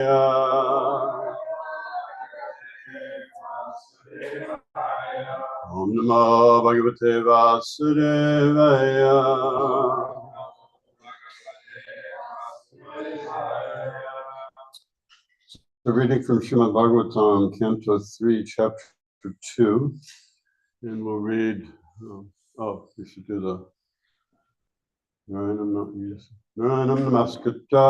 Om Namo Bhagavate Vasudevaya. The reading from Srimad Bhagavatam, Canto 3, Chapter 2, and we'll read. We should do the Naranam Namaskata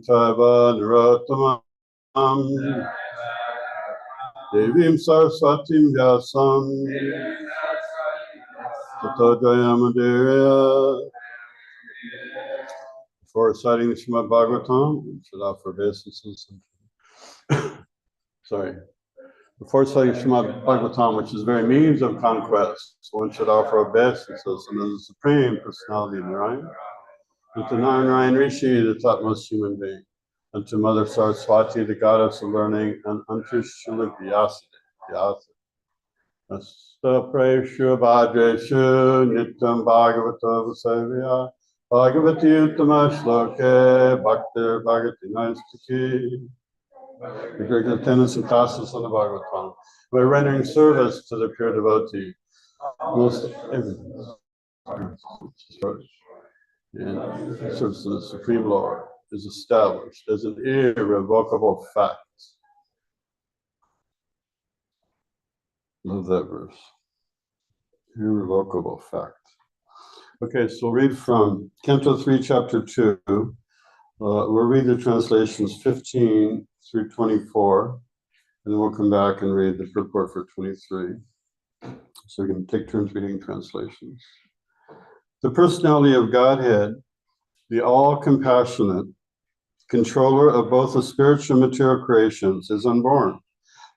Taiva Narottamam Devim Saraswatim Vyasam Tato Jayamadira. Before reciting the Srimad Bhagavatam, we should offer obeisances. Before reciting Srimad Bhagavatam, which is the very means of conquest, one should offer obeisances unto the Supreme Personality of Narayan, and to Narayan Rishi, the topmost human being, and to Mother Saraswati, the goddess of learning, and unto Srila Vyasa. Nasta Preshu Bhadreshu Nityam Bhagavata Vasavya Bhagavati Uttama Shloke Bhaktir Bhagati Naistaki. The great attendance and classes on the Bhagavatam. By rendering service to the pure devotee, most and service to the Supreme Lord is established as an irrevocable fact. Love that verse. Irrevocable fact. Okay, so we'll read from Canto 3, Chapter 2. We'll read the translations 15 through 24, and then we'll come back and read the purport for 23. So we can take turns reading translations. The personality of Godhead, the all-compassionate controller of both the spiritual and material creations, is unborn.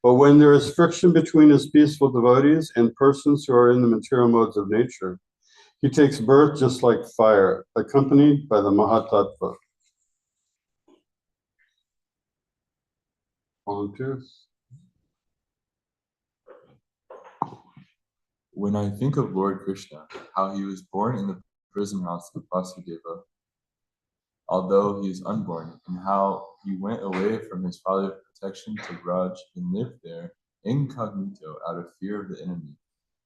But when there is friction between his peaceful devotees and persons who are in the material modes of nature, he takes birth just like fire, accompanied by the Mahatattva. Volunteers? When I think of Lord Krishna, how he was born in the prison house of Vasudeva, although he is unborn, and how he went away from his father's protection to Braj and lived there incognito out of fear of the enemy,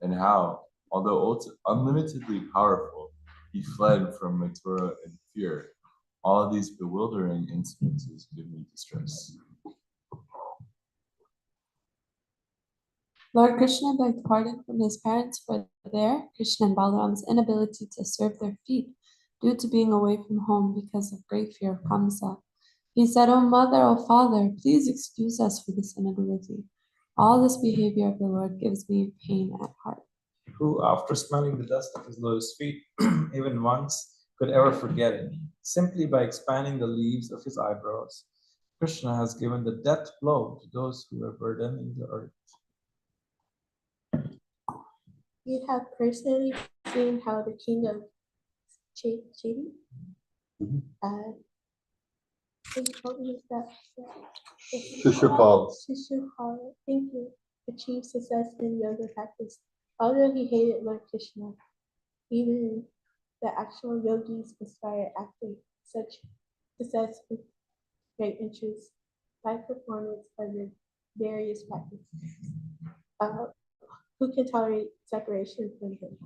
and how, although unlimitedly powerful, he fled from Mathura in fear. All these bewildering incidences give me distress. Lord Krishna begged pardon from his parents for their, Krishna and Balaram's, inability to serve their feet due to being away from home because of great fear of Kamsa. He said, "O mother, O father, please excuse us for this inability. All this behavior of the Lord gives me pain at heart." Who, after smelling the dust of his lotus feet, even once, could ever forget it, simply by expanding the leaves of his eyebrows. Krishna has given the death blow to those who are burdening the earth. You have personally seen how the king of Chedi, Shishupal. Thank you, achieved success in yoga practice. Although he hated Lord Krishna, even the actual yogis aspire after such success with great interest by performance of the various practices. Who can tolerate separation from him?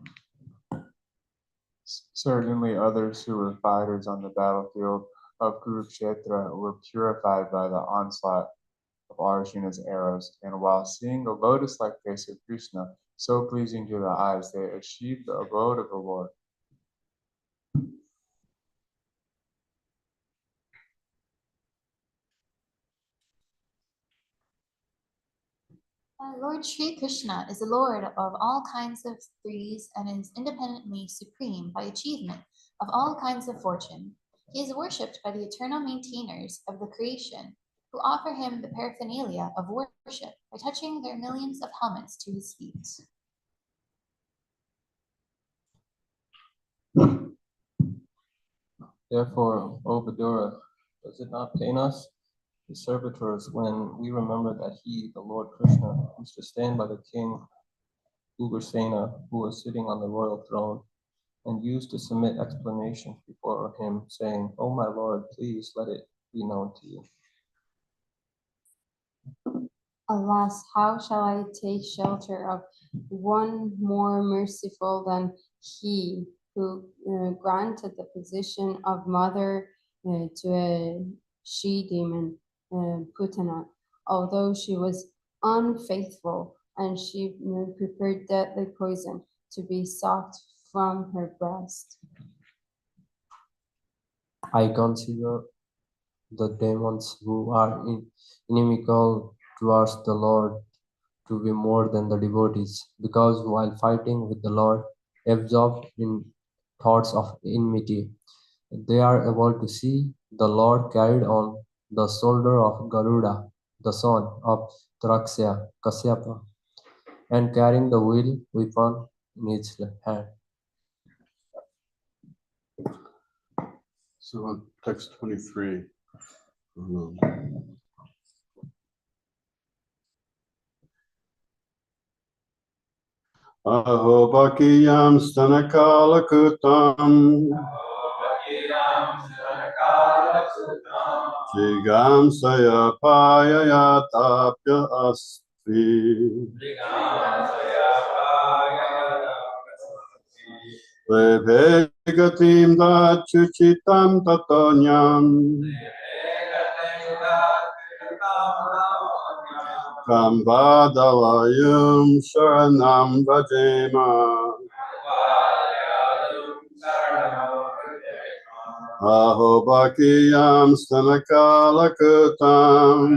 Certainly others who were fighters on the battlefield of Kurukshetra were purified by the onslaught of Arjuna's arrows, and while seeing the lotus-like face of Krishna, so pleasing to the eyes, they achieved the abode of the Lord. Lord Sri Krishna is the Lord of all kinds of threes and is independently supreme by achievement of all kinds of fortune. He is worshipped by the eternal maintainers of the creation, who offer him the paraphernalia of worship by touching their millions of helmets to his feet. Therefore, O Vidura, does it not pain us, the servitors, when we remember that he, the Lord Krishna, used to stand by the king Ugrasena, who was sitting on the royal throne, and used to submit explanations before him, saying, "O my Lord, please let it be known to you." Alas, how shall I take shelter of one more merciful than he who granted the position of mother to a she-demon, Putana, although she was unfaithful and she prepared deadly poison to be sucked from her breast. I consider the demons who are inimical towards the Lord to be more than the devotees, because while fighting with the Lord, absorbed in thoughts of enmity, they are able to see the Lord carried on the shoulder of Garuda, the son of Traksya, Kasyapa, and carrying the wheel weapon in his hand. So on text 23. Aho Bakiyam Stanakala Kutam Jigam Saya Paya Tapya Asvi Levegatim Da Chuchitam Tatonyam Kambadalayum Sharanam Vajema Aho Bakiyam Stanakala Kutam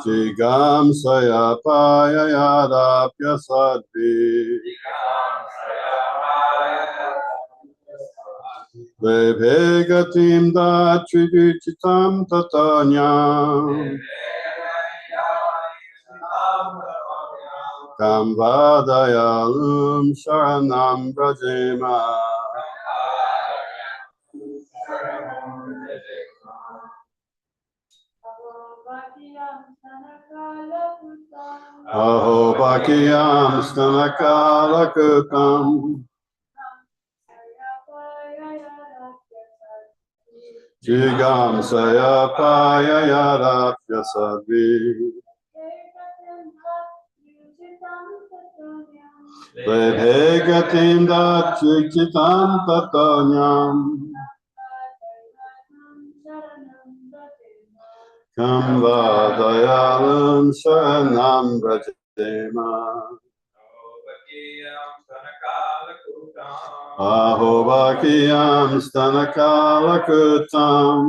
Jigam Saya Paya Yadapya Sadvi Levegatim Da Triduchitam Tatanyam Kambadayalum Sharanam Brajema Aho Bakiyam Stanakala Kutam Jigam Saya Paya Yadapya Sadvi Levegatim Da Triduchitam Tatanyam Kambadayalum Sharanam Brajema Aho Bakiyam Stanakala Kutam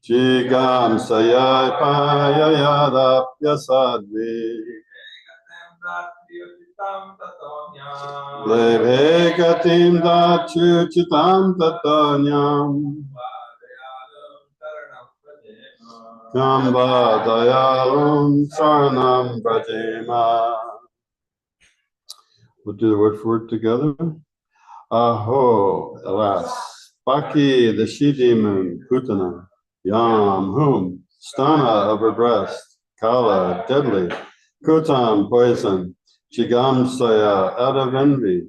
Jigam Saya Paya Yadapya Sadvi Levegatim Da Chuchitam Tatanyam Kambadayalum Saranam Brajema. We'll do the word for word together. Aho, alas, Baki, the she-demon, Putana, Yam, whom, Stana of her breast, Kala, deadly, Kutam, poison, Chigamsaya, out of envy,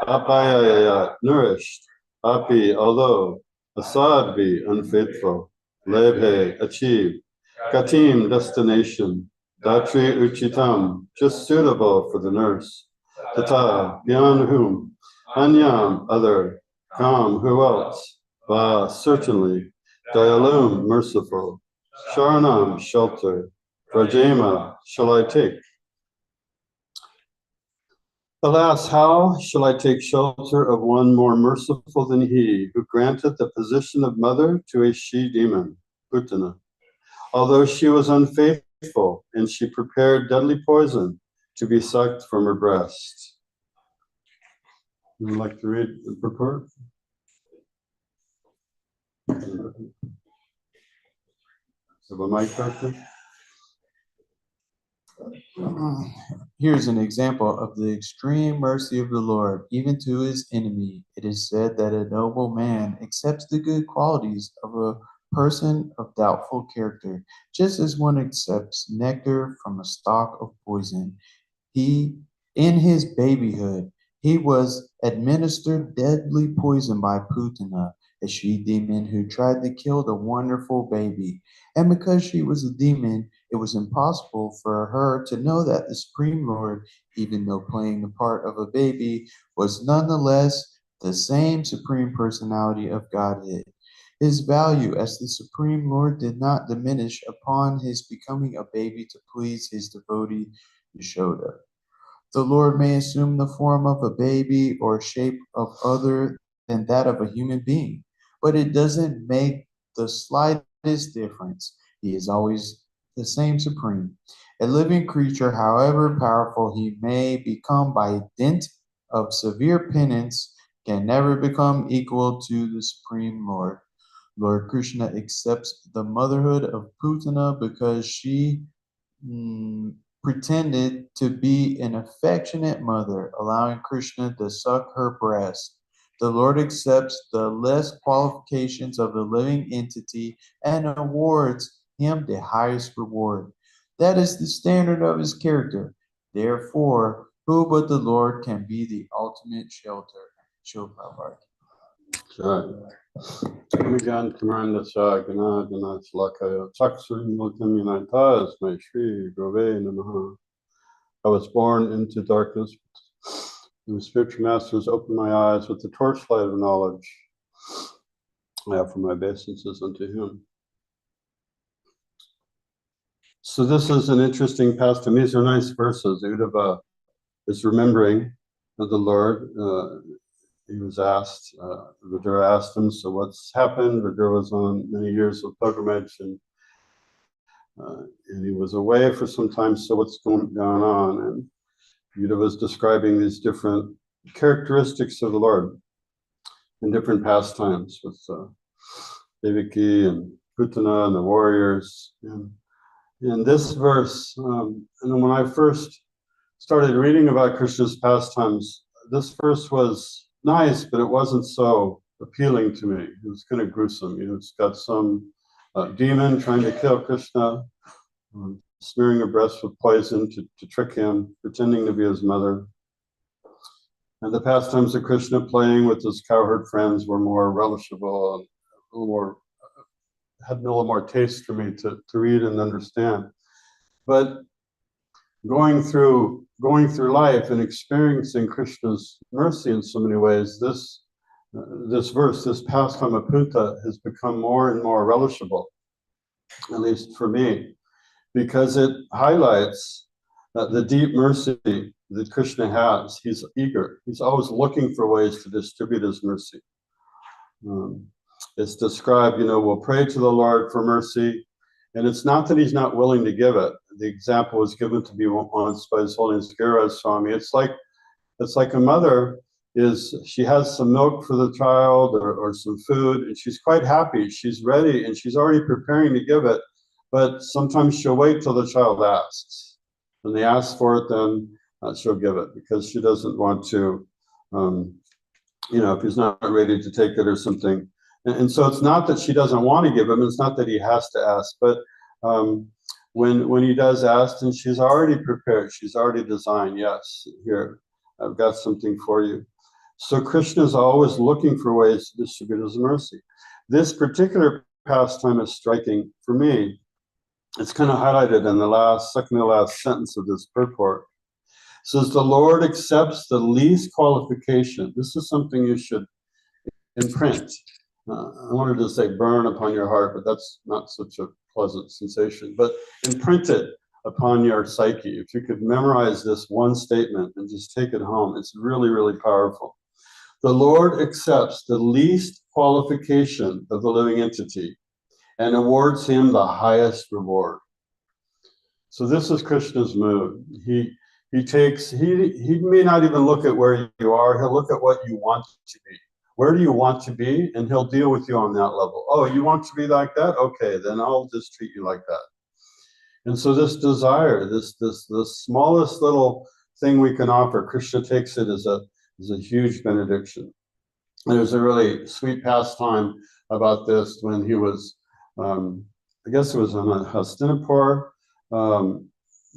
Apayaya, nourished, Api, although, Asadvi, unfaithful, Lebhe, achieved, Katim, destination, Datri Uchitam, just suitable for the nurse, Tata, beyond whom, Anyam, other, Kam, who else, Va, certainly, Dayalum, merciful, Sharanam, shelter, Rajema, shall I take? Alas, how shall I take shelter of one more merciful than he, who granted the position of mother to a she-demon, Putana, although she was unfaithful, and she prepared deadly poison to be sucked from her breast. Would you like to read the purport? Have a mic back there? Here's an example of the extreme mercy of the Lord, even to his enemy. It is said that a noble man accepts the good qualities of a person of doubtful character, just as one accepts nectar from a stalk of poison. In his babyhood, he was administered deadly poison by Putana, a she-demon who tried to kill the wonderful baby. And because she was a demon, it was impossible for her to know that the Supreme Lord, even though playing the part of a baby, was nonetheless the same Supreme Personality of Godhead. His value as the Supreme Lord did not diminish upon his becoming a baby to please his devotee Yashoda. The Lord may assume the form of a baby or shape of other than that of a human being, but it doesn't make the slightest difference. He is always the same Supreme. A living creature, however powerful he may become by dint of severe penance, can never become equal to the Supreme Lord. Lord Krishna accepts the motherhood of Putana because she pretended to be an affectionate mother, allowing Krishna to suck her breast. The Lord accepts the less qualifications of the living entity and awards him the highest reward. That is the standard of his character. Therefore, who but the Lord can be the ultimate shelter? Srila Prabhupada. Again, Commander Sagana, Lakaya, Chaksurin, Multiminata, my Shri, Grove, Namaha. I was born into darkness. The spiritual masters opened my eyes with the torchlight of knowledge. I offer my obeisances unto him. So this is an interesting pastime. These are nice verses. Uddhava is remembering of the Lord. He was asked, Vidura asked him, so what's happened? Vidura was on many years of pilgrimage and he was away for some time, so what's going on? And Uddhava was describing these different characteristics of the Lord in different pastimes with Devaki and Putana and the warriors. And in this verse, and when I first started reading about Krishna's pastimes, this verse was nice, but it wasn't so appealing to me. It was kind of gruesome. It's got some demon trying to kill Krishna, smearing her breast with poison to trick him, pretending to be his mother. And the pastimes of Krishna playing with his cowherd friends were more relishable and a little more, had a little more taste for me to read and understand. But going through life and experiencing Krishna's mercy in so many ways, this verse, this pastime of Punta, has become more and more relishable, at least for me, because it highlights the deep mercy that Krishna has. He's eager. He's always looking for ways to distribute his mercy. It's described, we'll pray to the Lord for mercy, and it's not that he's not willing to give it. The example was given to me once by His Holiness Giriraj Swami. It's like a mother she has some milk for the child or some food, and she's quite happy. She's ready, and she's already preparing to give it, but sometimes she'll wait till the child asks. When they ask for it, then she'll give it, because she doesn't want to, if he's not ready to take it or something. And so it's not that she doesn't want to give him, it's not that he has to ask, but when he does ask, and she's already prepared, she's already designed, yes, here, I've got something for you. So Krishna is always looking for ways to distribute his mercy. This particular pastime is striking for me. It's kind of highlighted in the second to last sentence of this purport. It says, the Lord accepts the least qualification. This is something you should imprint. I wanted to say burn upon your heart, but that's not such a pleasant sensation. But imprint it upon your psyche. If you could memorize this one statement and just take it home, it's really, really powerful. The Lord accepts the least qualification of the living entity and awards him the highest reward. So this is Krishna's mood. He may not even look at where you are, he'll look at what you want to be. Where do you want to be? And he'll deal with you on that level. Oh, you want to be like that? Okay, then I'll just treat you like that. And so this desire, the smallest little thing we can offer, Krishna takes it as a huge benediction. And there's a really sweet pastime about this when he was I guess it was on Hastinapur.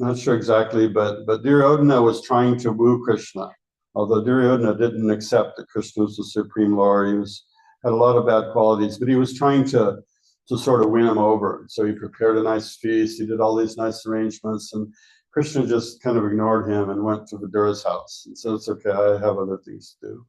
Not sure exactly, but Duryodhana was trying to woo Krishna. Although Duryodhana didn't accept that Krishna was the supreme Lord, he had a lot of bad qualities, but he was trying to sort of win him over. So he prepared a nice feast, he did all these nice arrangements, and Krishna just kind of ignored him and went to Vidura's house and said, it's okay, I have other things to do.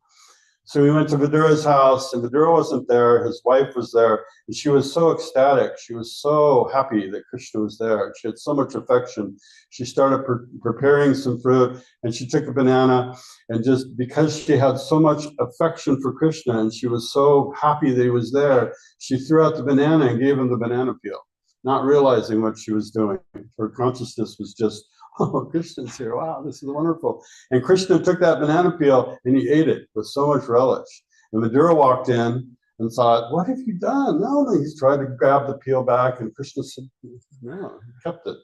So he went to Vidura's house, and Vidura wasn't there. His wife was there, and she was so ecstatic. She was so happy that Krishna was there. She had so much affection. She started preparing some fruit, and she took a banana, and just because she had so much affection for Krishna, and she was so happy that he was there, she threw out the banana and gave him the banana peel, not realizing what she was doing. Her consciousness was just, oh, Krishna's here. Wow, this is wonderful. And Krishna took that banana peel and he ate it with so much relish. And Vidura walked in and thought, what have you done? No, he's tried to grab the peel back, and Krishna said, no, he kept it.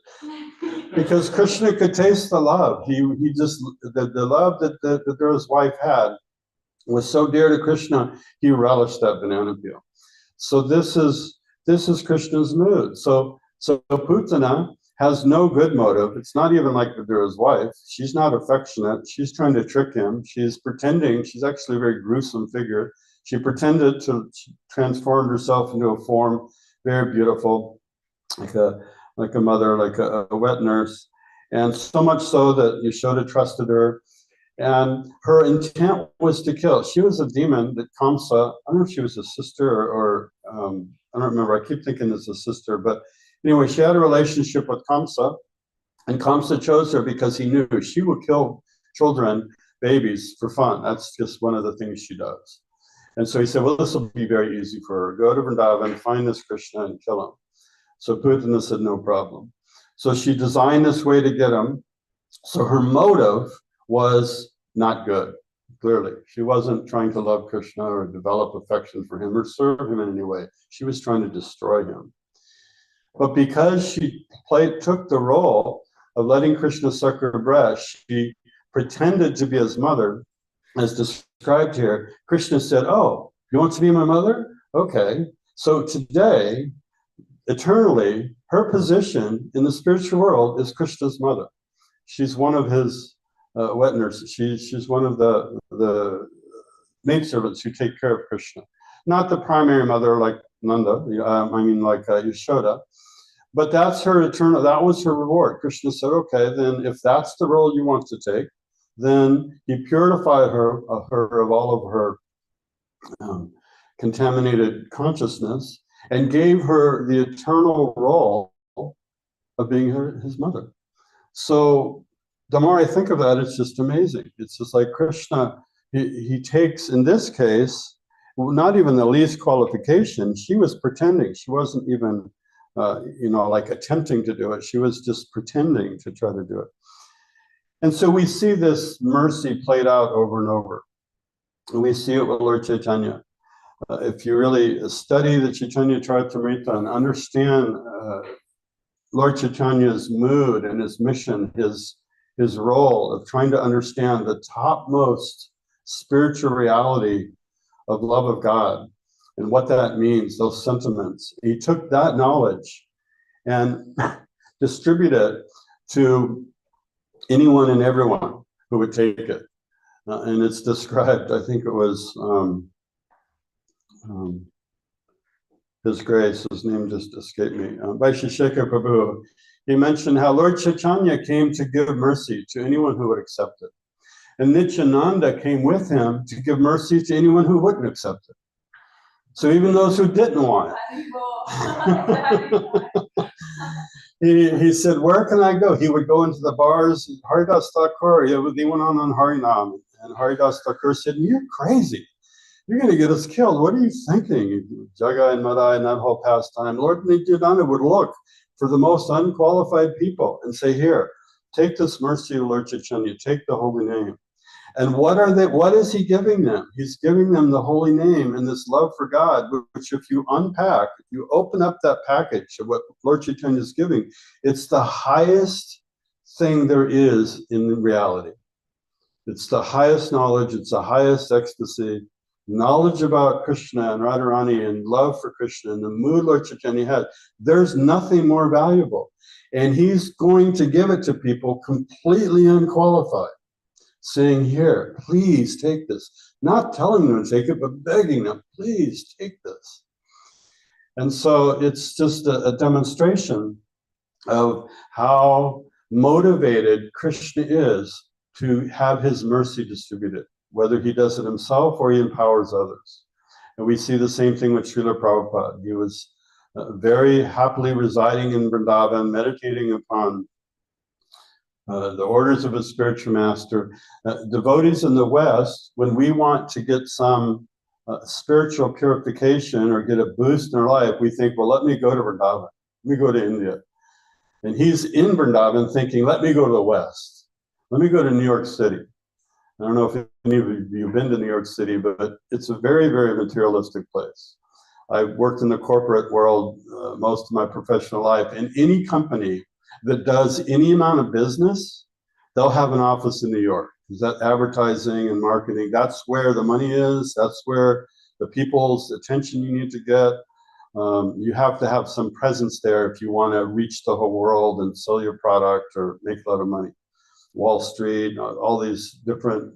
Because Krishna could taste the love. He just, the love that Vidura's wife had was so dear to Krishna, he relished that banana peel. So this is Krishna's mood. So Putana has no good motive. It's not even like Vidura's wife. She's not affectionate. She's trying to trick him. She's pretending. She's actually a very gruesome figure. She pretended to transform herself into a form very beautiful, like a mother, like a wet nurse, and so much so that Yashoda trusted her. And her intent was to kill. She was a demon that Kamsa, I don't know if she was a sister or I don't remember. I keep thinking it's a sister, but anyway, she had a relationship with Kamsa, and Kamsa chose her because he knew she would kill children, babies, for fun. That's just one of the things she does. And so he said, well, this will be very easy for her. Go to Vrindavan, find this Krishna, and kill him. So Putana said, no problem. So she designed this way to get him. So her motive was not good, clearly. She wasn't trying to love Krishna or develop affection for him or serve him in any way. She was trying to destroy him. But because she took the role of letting Krishna suck her breast, she pretended to be his mother, as described here. Krishna said, oh, you want to be my mother? Okay. So today, eternally, her position in the spiritual world is Krishna's mother. She's one of his wet nurses. She's one of the maidservants who take care of Krishna. Not the primary mother like Nanda, like Yashoda. But that's her eternal, that was her reward. Krishna said, okay, then if that's the role you want to take, then he purified her of all of her contaminated consciousness and gave her the eternal role of being his mother. So the more I think of that, it's just amazing. It's just like Krishna, he takes, in this case, not even the least qualification. She was pretending. She wasn't even, like attempting to do it. She was just pretending to try to do it. And so we see this mercy played out over and over. And we see it with Lord Chaitanya. If you really study the Chaitanya Charitamrita and understand Lord Chaitanya's mood and his mission, his role of trying to understand the topmost spiritual reality of love of God and what that means, those sentiments. He took that knowledge and distributed it to anyone and everyone who would take it. And it's described, I think it was His Grace, his name just escaped me, by Shisheka Prabhu. He mentioned how Lord Chaitanya came to give mercy to anyone who would accept it. And Nityananda came with him to give mercy to anyone who wouldn't accept it. So even those who didn't want it. He said, where can I go? He would go into the bars. Haridas Thakur, he went on Harinam. And Haridas Thakur said, you're crazy. You're going to get us killed. What are you thinking? Jaga and Madai and that whole pastime. Lord Nityananda would look for the most unqualified people and say, here, take this mercy of Lord Chaitanya, take the holy name. And what is he giving them? He's giving them the holy name and this love for God, which if you unpack, if you open up that package of what Lord Chaitanya is giving, it's the highest thing there is in reality. It's the highest knowledge, it's the highest ecstasy, knowledge about Krishna and Radharani and love for Krishna and the mood Lord Chaitanya had, there's nothing more valuable. And he's going to give it to people completely unqualified, saying, here, please take this. Not telling them to take it, but begging them, please take this. And so it's just a demonstration of how motivated Krishna is to have his mercy distributed, whether he does it himself or he empowers others. And we see the same thing with Srila Prabhupada. He was very happily residing in Vrindavan, meditating upon the orders of his spiritual master. Devotees in the West, when we want to get some spiritual purification or get a boost in our life, we think, well, let me go to Vrindavan, let me go to India. And he's in Vrindavan thinking, let me go to the West. Let me go to New York City. I don't know if any of you have been to New York City, but it's a very, very materialistic place. I've worked in the corporate world most of my professional life, and any company that does any amount of business, they'll have an office in New York. Is that advertising and marketing? That's where the money is. That's where the people's attention you need to get. You have to have some presence there if you want to reach the whole world and sell your product or make a lot of money. Wall Street, all these different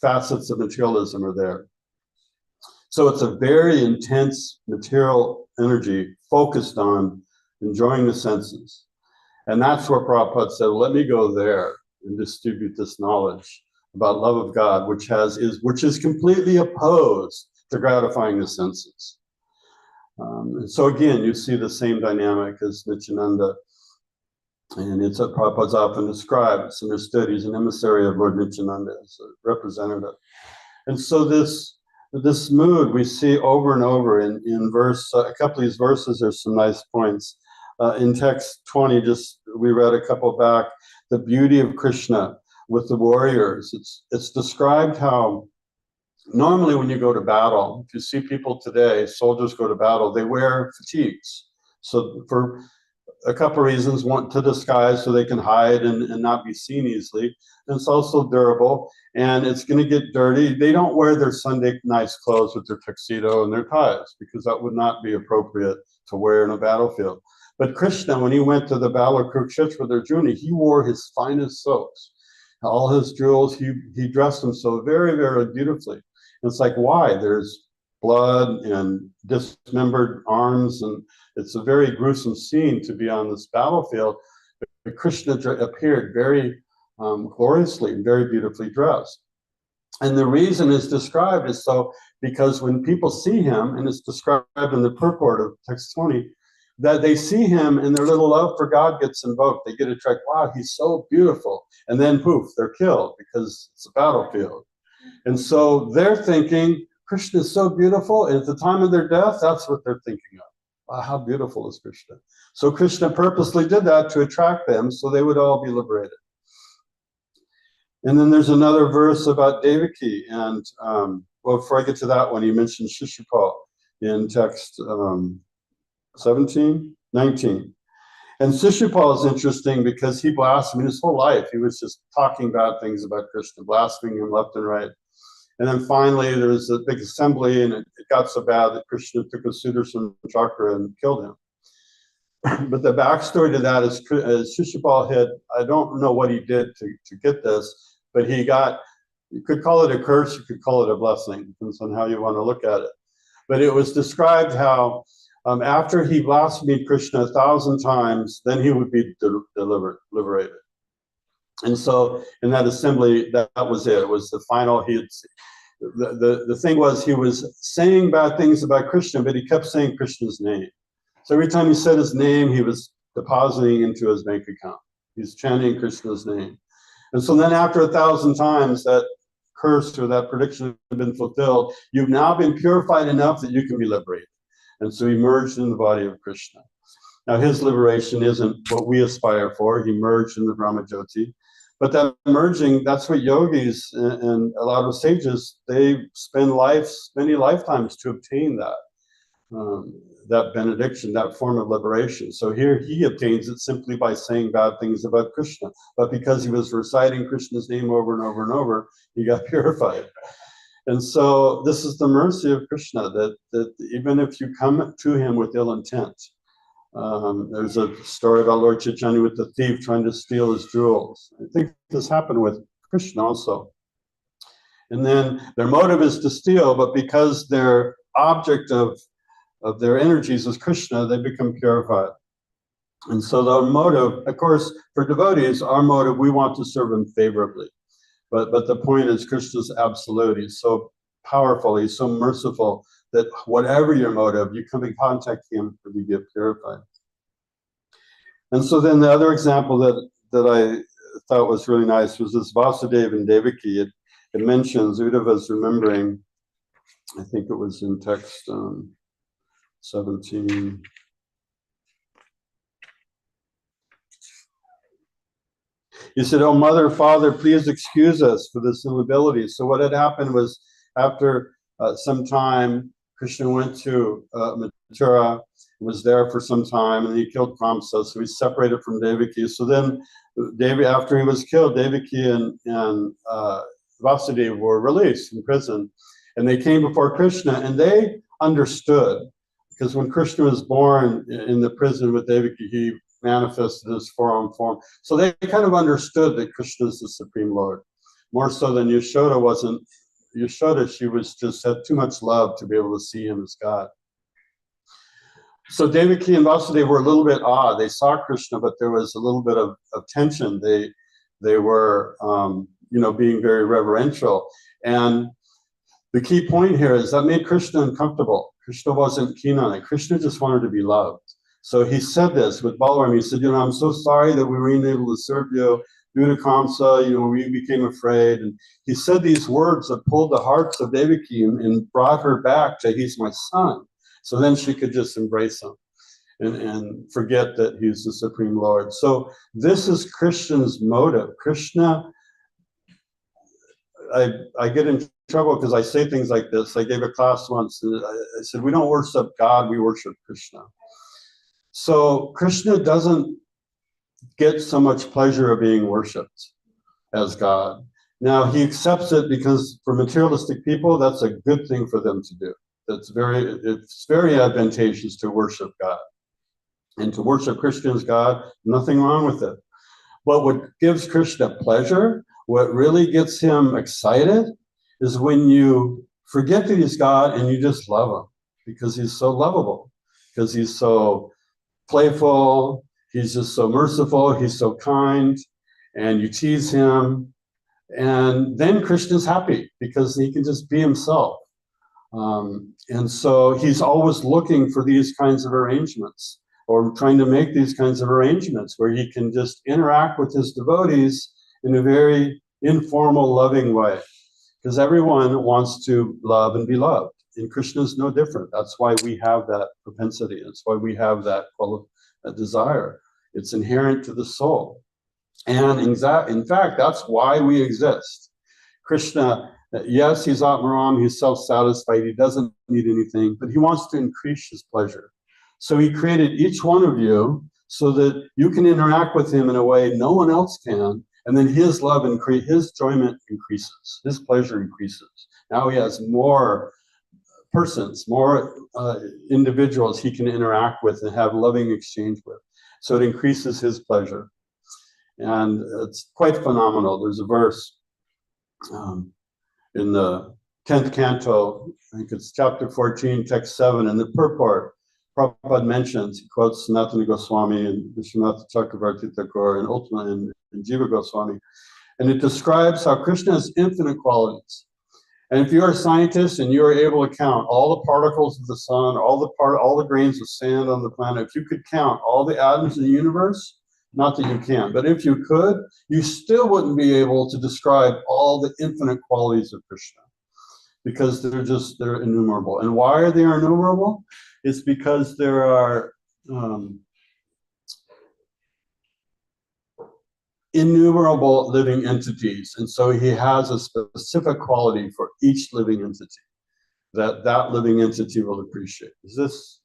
facets of materialism are there. So it's a very intense material energy focused on enjoying the senses. And that's where Prabhupada said, let me go there and distribute this knowledge about love of God, which is completely opposed to gratifying the senses. So again, you see the same dynamic as Nityananda. And it's what Prabhupada's often described. It's understood he's an emissary of Lord Nityananda as a representative. And so this mood we see over and over in a couple of these verses. There's some nice points. In text 20, we read a couple back, the beauty of Krishna with the warriors. It's described how normally when you go to battle, if you see people today, soldiers go to battle, they wear fatigues. So for a couple of reasons, one, to disguise so they can hide and not be seen easily. And it's also durable, and it's going to get dirty. They don't wear their Sunday nice clothes with their tuxedo and their ties, because that would not be appropriate to wear in a battlefield. But Krishna, when he went to the battle of Kurukshetra with Arjuna, he wore his finest silks, all his jewels. He dressed them so very, very beautifully. And it's like, why? There's blood and dismembered arms, and it's a very gruesome scene to be on this battlefield. But Krishna appeared very gloriously and very beautifully dressed. And the reason is described is so because when people see him, and it's described in the purport of text 20, that they see him and their little love for God gets invoked. They get attracted, wow, he's so beautiful. And then poof, they're killed because it's a battlefield. And so they're thinking, Krishna is so beautiful, and at the time of their death, that's what they're thinking of. Wow, how beautiful is Krishna? So Krishna purposely did that to attract them so they would all be liberated. And then there's another verse about Devaki, and well, before I get to that one, he mentioned Shishupal in text 17, 19. And Shishupal is interesting because he blasphemed his whole life. He was just talking bad things about Krishna, blaspheming him left and right. And then finally, there was a big assembly, and it got so bad that Krishna took a Sudarshan chakra and killed him. But the backstory to that is Shishupal had, I don't know what he did to get this, but he got, you could call it a curse, you could call it a blessing, depends on how you want to look at it. But it was described how after he blasphemed Krishna 1,000 times, then he would be liberated. And so in that assembly, that was it. It was the final, the thing was he was saying bad things about Krishna, but he kept saying Krishna's name. So every time he said his name, he was depositing into his bank account. He's chanting Krishna's name. And so then after 1,000 times that curse or that prediction had been fulfilled, you've now been purified enough that you can be liberated. And so he merged in the body of Krishna. Now his liberation isn't what we aspire for. He merged in the Brahmajyoti. But that merging, that's what yogis and a lot of sages, they spend many lifetimes to obtain that benediction, that form of liberation. So here he obtains it simply by saying bad things about Krishna. But because he was reciting Krishna's name over and over and over, he got purified. And so this is the mercy of Krishna, that even if you come to him with ill intent, there's a story about Lord Chaitanya with the thief trying to steal his jewels. I think this happened with Krishna also. And then their motive is to steal, but because their object of their energies is Krishna, they become purified. And so the motive, of course, for devotees, our motive, we want to serve him favorably. But the point is, Krishna's absolute. He's so powerful, he's so merciful, that whatever your motive, you come in contact with him and you get purified. And so then the other example that I thought was really nice was this Vasudeva and Devaki. It mentions, Uddhava's remembering, I think it was in text 17. He said, "Oh, mother, father, please excuse us for this inability." So what had happened was, after some time, Krishna went to Mathura, was there for some time, and he killed Kamsa, so he separated from Devaki. So then, after he was killed, Devaki and Vasudeva were released from prison, and they came before Krishna, and they understood, because when Krishna was born in the prison with Devaki, he manifested his four-armed form. So they kind of understood that Krishna is the Supreme Lord, more so than Yashoda wasn't. Yashoda, she was just had too much love to be able to see him as God. So Devaki and Vasudeva were a little bit odd. They saw Krishna, but there was a little bit of tension. They were, being very reverential. And the key point here is that made Krishna uncomfortable. Krishna wasn't keen on it. Krishna just wanted to be loved. So he said this with Balaram. He said, I'm so sorry that we were unable to serve you due to Kamsa. We became afraid. And he said these words that pulled the hearts of Devaki and brought her back to, he's my son. So then she could just embrace him and forget that he's the Supreme Lord. So this is Krishna's motive. Krishna, I get in trouble because I say things like this. I gave a class once, and I said, we don't worship God, we worship Krishna. So Krishna doesn't get so much pleasure of being worshipped as God. Now he accepts it because for materialistic people, that's a good thing for them to do. It's very advantageous to worship God. And to worship Krishna as God, nothing wrong with it. But what gives Krishna pleasure, what really gets him excited, is when you forget that he's God and you just love him, because he's so lovable, because he's so playful, he's just so merciful, he's so kind, and you tease him, and then Krishna's happy because he can just be himself. And so he's always looking for these kinds of arrangements, or trying to make these kinds of arrangements where he can just interact with his devotees in a very informal, loving way. Because everyone wants to love and be loved. And Krishna is no different. That's why we have that propensity. That's why we have that desire. It's inherent to the soul. And in fact, that's why we exist. Krishna, yes, he's Atmaram, he's self-satisfied, he doesn't need anything, but he wants to increase his pleasure. So he created each one of you so that you can interact with him in a way no one else can, and then his love and his enjoyment increases, his pleasure increases. Now he has more persons, more individuals he can interact with and have loving exchange with. So it increases his pleasure. And it's quite phenomenal. There's a verse in the 10th canto, I think it's chapter 14, text 7, and the purport Prabhupada mentions, he quotes Sanatana Goswami and Vishwanath Chakravarti Thakur and ultimately in Jiva Goswami. And it describes how Krishna has infinite qualities. And if you're a scientist and you're able to count all the particles of the sun, all the grains of sand on the planet, if you could count all the atoms in the universe, not that you can, but if you could, you still wouldn't be able to describe all the infinite qualities of Krishna, because they're innumerable. And why are they innumerable? It's because there are innumerable living entities, and so he has a specific quality for each living entity that living entity will appreciate. Is this,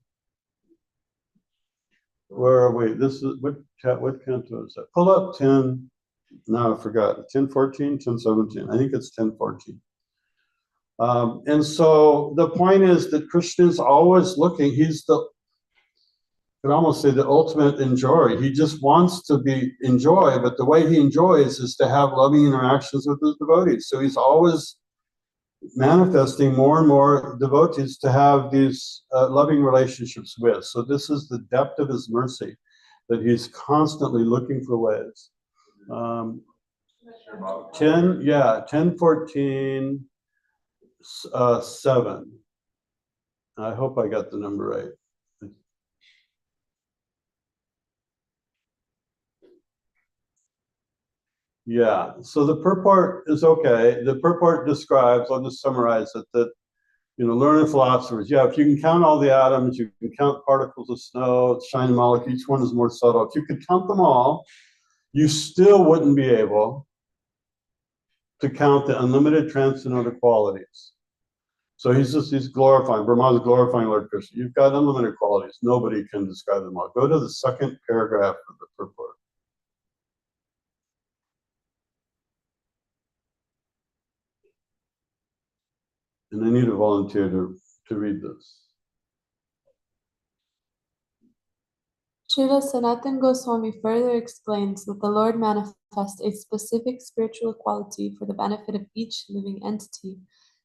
where are we? This is what canto is that? Pull up 10. No, I forgot. 10:14, 10:17. I think it's 10:14. And so the point is that Krishna is always looking. He's the, you could almost say, the ultimate enjoyer. He just wants to enjoy, but the way he enjoys is to have loving interactions with his devotees. So he's always manifesting more and more devotees to have these loving relationships with. So this is the depth of his mercy, that he's constantly looking for ways. 10:14, 7. I hope I got the number right. Yeah, so the purport is okay. The purport describes, I'll just summarize it, that, learned philosophers, if you can count all the atoms, you can count particles of snow, shiny molecule, each one is more subtle. If you could count them all, you still wouldn't be able to count the unlimited transcendental qualities. So he's glorifying, Brahma's glorifying Lord Krishna. You've got unlimited qualities. Nobody can describe them all. Go to the second paragraph of the purport. And I need a volunteer to read this. Srila Sanatan Goswami further explains that the Lord manifests a specific spiritual quality for the benefit of each living entity.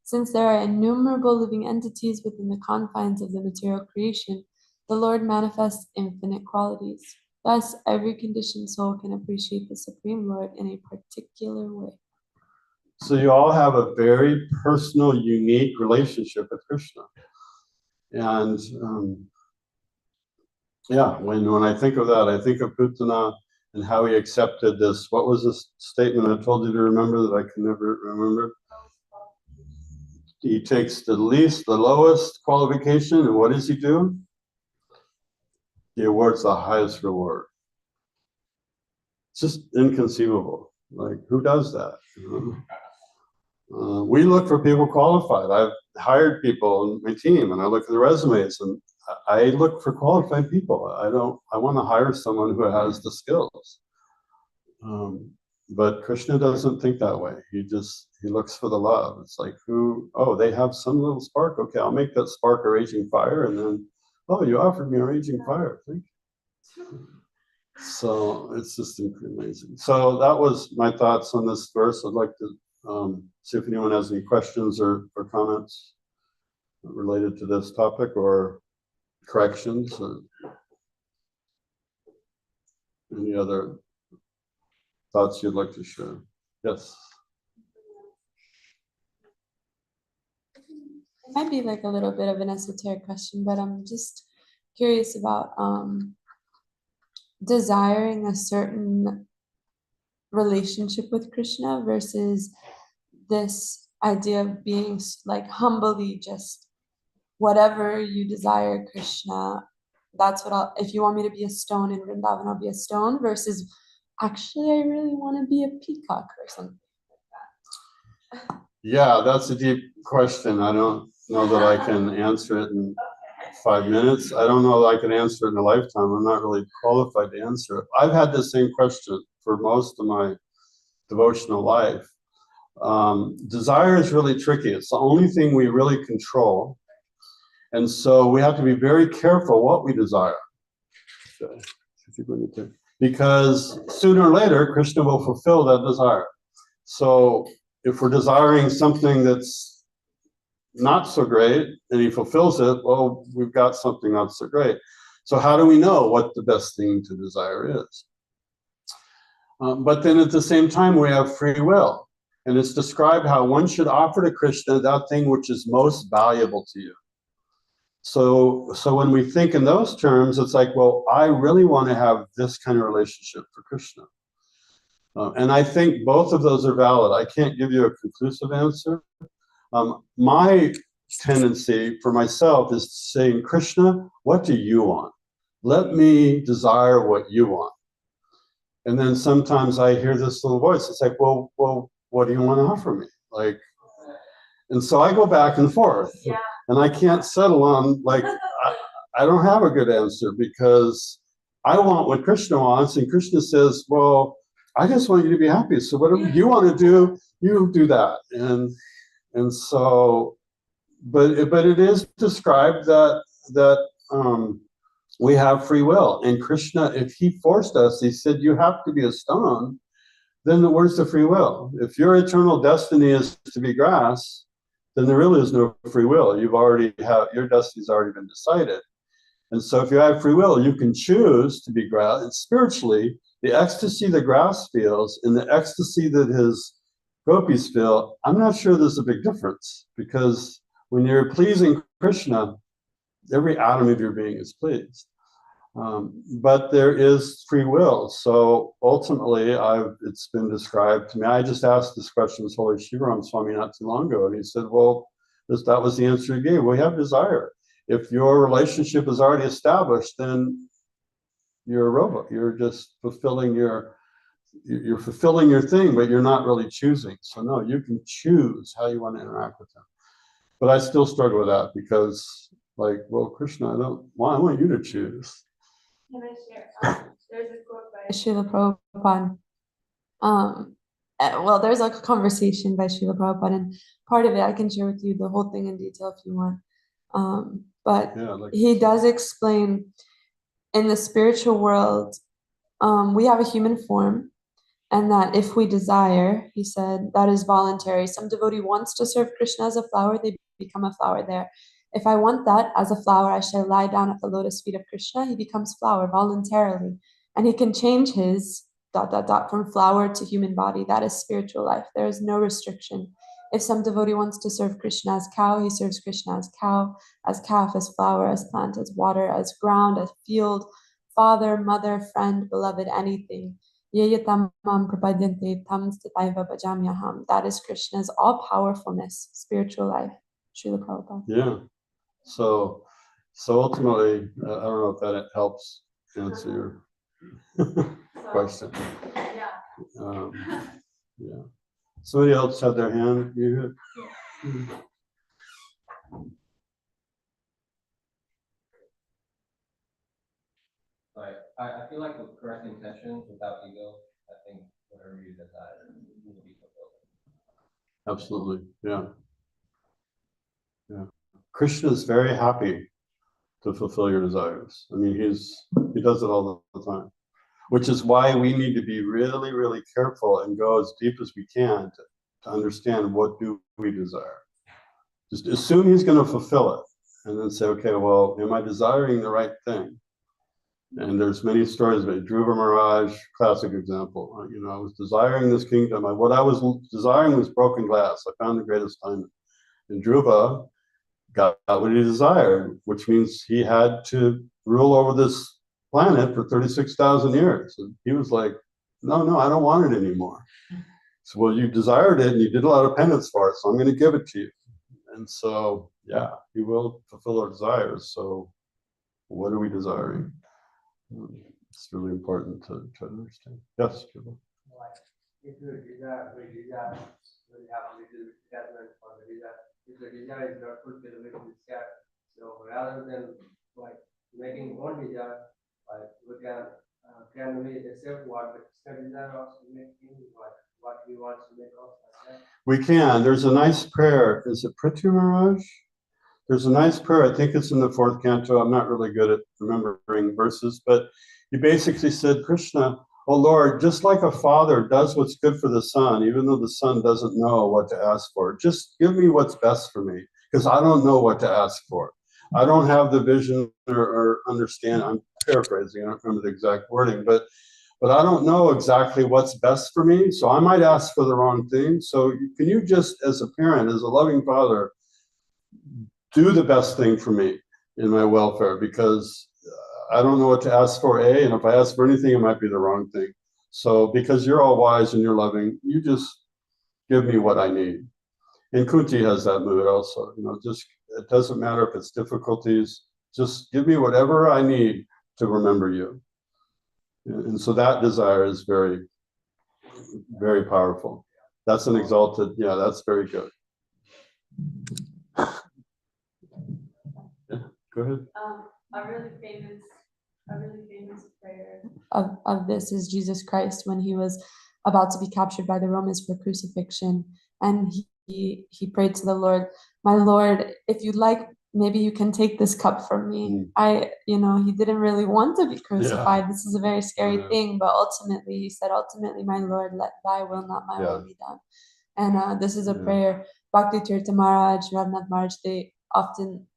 Since there are innumerable living entities within the confines of the material creation, the Lord manifests infinite qualities. Thus, every conditioned soul can appreciate the Supreme Lord in a particular way. So you all have a very personal, unique relationship with Krishna. And when I think of that, I think of Putana and how he accepted this. What was this statement I told you to remember that I can never remember? He takes the lowest qualification, and what does he do? He awards the highest reward. It's just inconceivable. Like, who does that? We look for people qualified. I've hired people in my team, and I look at the resumes, and I look for qualified people. I want to hire someone who has the skills. But Krishna doesn't think that way. He looks for the love. It's like, they have some little spark. Okay, I'll make that spark a raging fire, and then, you offered me a raging fire. Thank you. So it's just amazing. So that was my thoughts on this verse. I'd like to see if anyone has any questions or comments related to this topic or corrections or any other thoughts you'd like to share. Yes. It might be like a little bit of an esoteric question, but I'm just curious about desiring a certain relationship with Krishna versus this idea of being like humbly just whatever you desire, Krishna, that's what if you want me to be a stone in Vrindavan, I'll be a stone, versus actually I really want to be a peacock or something like that. Yeah, that's a deep question. I don't know that I can answer it in 5 minutes. I don't know that I can answer it in a lifetime. I'm not really qualified to answer it. I've had the same question for most of my devotional life. Desire is really tricky. It's the only thing we really control. And so we have to be very careful what we desire. Because sooner or later, Krishna will fulfill that desire. So if we're desiring something that's not so great and he fulfills it, well, we've got something not so great. So how do we know what the best thing to desire is? But then at the same time, we have free will. And it's described how one should offer to Krishna that thing which is most valuable to you. So when we think in those terms, it's like, well, I really want to have this kind of relationship for Krishna. And I think both of those are valid. I can't give you a conclusive answer. My tendency for myself is saying, Krishna, what do you want? Let me desire what you want. And then sometimes I hear this little voice. It's like, well, what do you want to offer me? And so I go back and forth. Yeah. And I can't settle on, I don't have a good answer because I want what Krishna wants. And Krishna says, well, I just want you to be happy. So whatever you want to do, you do that. And And so, but it is described that we have free will. And Krishna, if he forced us, he said, you have to be a stone, then where's the free will? If your eternal destiny is to be grass, then there really is no free will. Your destiny's already been decided. And so if you have free will, you can choose to be grass. And spiritually, the ecstasy the grass feels and the ecstasy that his gopis feel, I'm not sure there's a big difference, because when you're pleasing Krishna, every atom of your being is pleased. But there is free will. So ultimately, it's been described to me. I just asked this question to Holy Shivaram Swami not too long ago, and he said, well, that was the answer he gave. We have desire. If your relationship is already established, then you're a robot. You're just fulfilling you're fulfilling your thing, but you're not really choosing. So no, you can choose how you want to interact with them. But I still struggle with that because, like, well, Krishna, I want you to choose. Can I share? There's a quote by Srila Prabhupada. Well, there's like a conversation by Srila Prabhupada, and part of it I can share with you the whole thing in detail if you want. But yeah, he does explain in the spiritual world, we have a human form, and that if we desire, he said, that is voluntary. Some devotee wants to serve Krishna as a flower, they become a flower there. If I want that as a flower, I shall lie down at the lotus feet of Krishna. He becomes flower voluntarily. And he can change his ... from flower to human body. That is spiritual life. There is no restriction. If some devotee wants to serve Krishna as cow, he serves Krishna as cow, as calf, as flower, as plant, as water, as ground, as field, father, mother, friend, beloved, anything. That is Krishna's all powerfulness, spiritual life. Srila Prabhupada. Yeah. So ultimately, I don't know if that helps answer your question. Yeah. Somebody else had their hand. You had? Right. I feel like with correct intentions, without ego, I think whatever you desire will be fulfilled. Absolutely. Yeah. Yeah. Krishna is very happy to fulfill your desires. I mean, he does it all the time, which is why we need to be really, really careful and go as deep as we can to understand what do we desire. Just assume he's going to fulfill it, and then say, okay, well, am I desiring the right thing? And there's many stories about Dhruva Maharaj, classic example. I was desiring this kingdom. What I was desiring was broken glass. I found the greatest diamond. And Dhruva got what he desired, which means he had to rule over this planet for 36,000 years. And he was like, no, I don't want it anymore. So, well, you desired it and you did a lot of penance for it, so I'm going to give it to you. And so, yeah, he will fulfill our desires. So what are we desiring? It's really important to try to understand. Yes, Prabhu. If you desire, we have a little attachment for the desire. If the desire is not fulfilled, we will share. So rather than like making one desire, like we can we accept what the Krishna desire also making, what he wants to make us like that? We can. There's a nice prayer. Is it Prithvi Maharaj? There's a nice prayer. I think it's in the 4th canto. I'm not really good at remembering verses, but he basically said, Krishna, oh Lord, just like a father does what's good for the son, even though the son doesn't know what to ask for, just give me what's best for me, because I don't know what to ask for. I don't have the vision or understand. I'm paraphrasing. I don't remember the exact wording, but I don't know exactly what's best for me. So I might ask for the wrong thing. So can you just, as a parent, as a loving father, do the best thing for me in my welfare, because I don't know what to ask for, and if I ask for anything, it might be the wrong thing. So because you're all wise and you're loving, you just give me what I need. And Kunti has that mood also, just, it doesn't matter if it's difficulties, just give me whatever I need to remember you. And so that desire is very, very powerful. That's an exalted, that's very good. Yeah, go ahead. A really famous prayer of this is Jesus Christ when he was about to be captured by the Romans for crucifixion, and he prayed to the Lord, my Lord, if you'd like, maybe you can take this cup from me. He didn't really want to be crucified. This is a very scary thing, but ultimately, he said, ultimately, my Lord, let thy will, not my will be done. And this is a prayer. Bhakti Tirtha Maharaj, Raghunath Maharaj, they often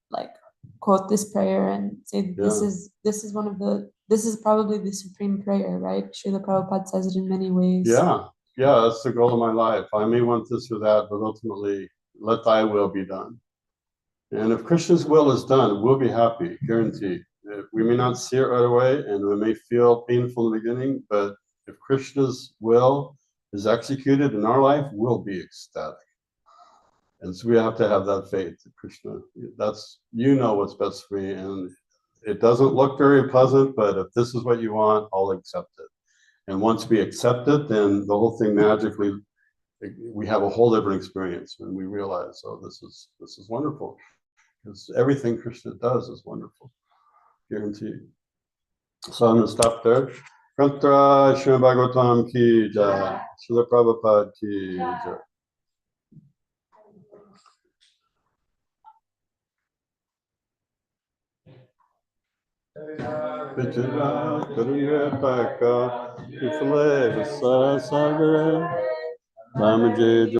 quote this prayer and say this is probably the supreme prayer, right? Srila Prabhupada says it in many ways. Yeah, that's the goal of my life. I may want this or that, but ultimately, let thy will be done. And if Krishna's will is done, we'll be happy, guaranteed. We may not see it right away, and we may feel painful in the beginning, but if Krishna's will is executed in our life, we'll be ecstatic. And so we have to have that faith that Krishna, what's best for me. And it doesn't look very pleasant, but if this is what you want, I'll accept it. And once we accept it, then the whole thing magically, we have a whole different experience, and we realize, oh, this is wonderful. Because everything Krishna does is wonderful, guaranteed. So I'm going to stop there. Kantra Srimad Bhagavatam ki jai, Srila Prabhupada ki jai. Vijaya Karuya Paka Ifale Vasa Sagara Ramaji